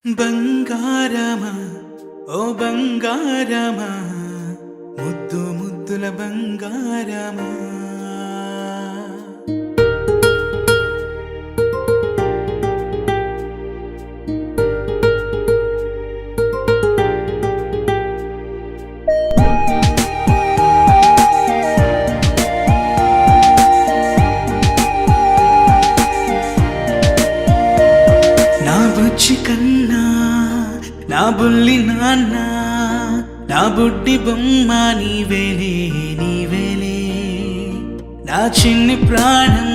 బంగారమా ఓ బంగారమా ముద్దు ముద్దుల బంగారమా నా బుజ్జి కన్నా నా బుల్లి నాన్న నా బుడ్డి బొమ్మ నీవేలే నీవేలే నా చిన్ని ప్రాణం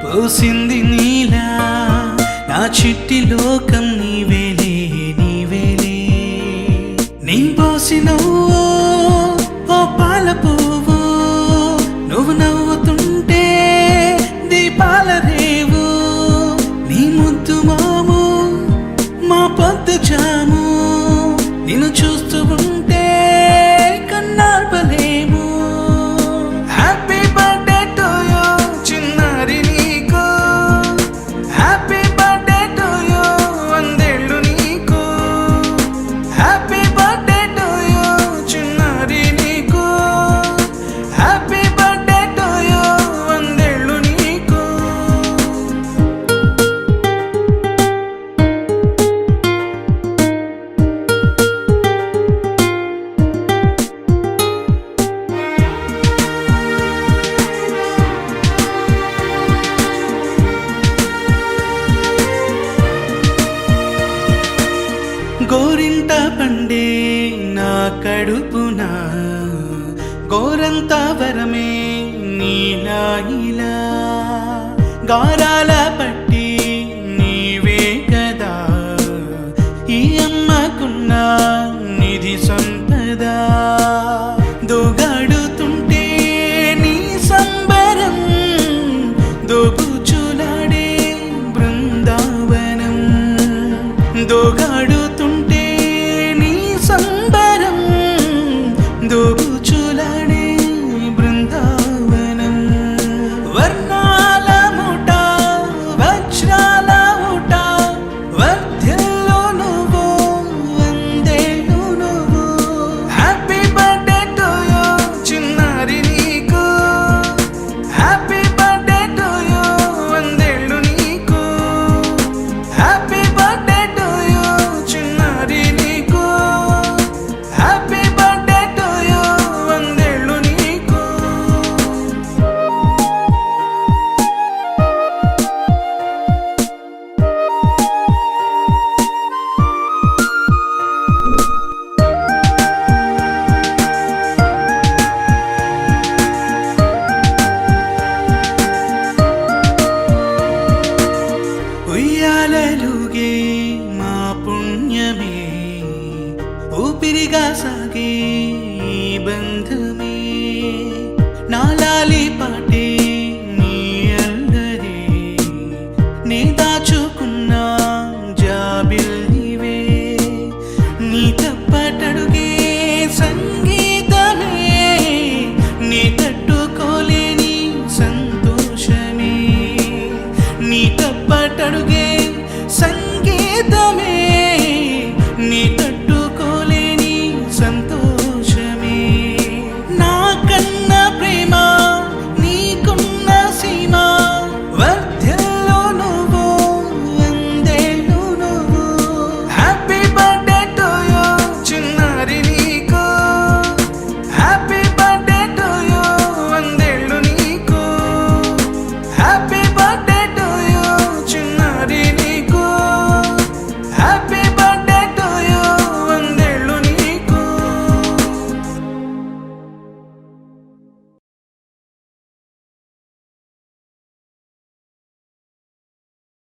పోసింది నీలా నా చిట్టి లోకం నీవేలే నీవేలే నీ పోసినవో ఓ పాల పువ్వు నువ్వు నవ్వుతుంటే దీపాల రేవు నీ ముద్దు మాము మా పొద్దు జాము నిన్ను చూస్తూ ఉంటే కన్నార్పలేము. హ్యాపీ బర్త్డే టు యూ చిన్నారి నీకు, హ్యాపీ బర్త్డే టు యూ వందేళ్ళు నీకు, హ్యాపీ బర్త్డే టు యూ చిన్నారి నీకు, హ్యాపీ బర్త్డే టు యూ వందేళ్ళు నీకు. గోరింట పండే నా కడుపున గోరంత వరమే నీలా ఇలా గారాల పట్టి నీవే కదా ఈ అమ్మకున్న నిధి సంపద దోగాడుతుంటే నీ సంబరం దోబుచులాడే బృందావనం దోగాడుతుంటే నీ సంబరం దోబుచులాడే బృందావనం వర్ణాల ముఠ వజ్రాల ఊట వర్ధిల్లు నువ్వు వందేళ్ళు నువ్వు. హ్యాపీ బర్త్డే టు యూ చిన్నారి నీకు, హ్యాపీ బర్త్డే టు యూ వందేళ్ళు నీకు, హ్యాపీ బర్త్డే టు యూ చిన్నారి నీకు, హ్యాపీ బర్త్డే టు యూ వందేళ్ళు నీకు. ఉయ్యాలలుగే మా పుణ్యమే ఊపిరిగా సాగే ఈ బంధమే నాలాలి పాటే నీ అల్లరే నే దాచుకున్న జాబిల్లివే నీ తప్పటడుగే సంగీతమే నీ తట్టుకోలేని సంతోషమే నీ తప్పటడుగే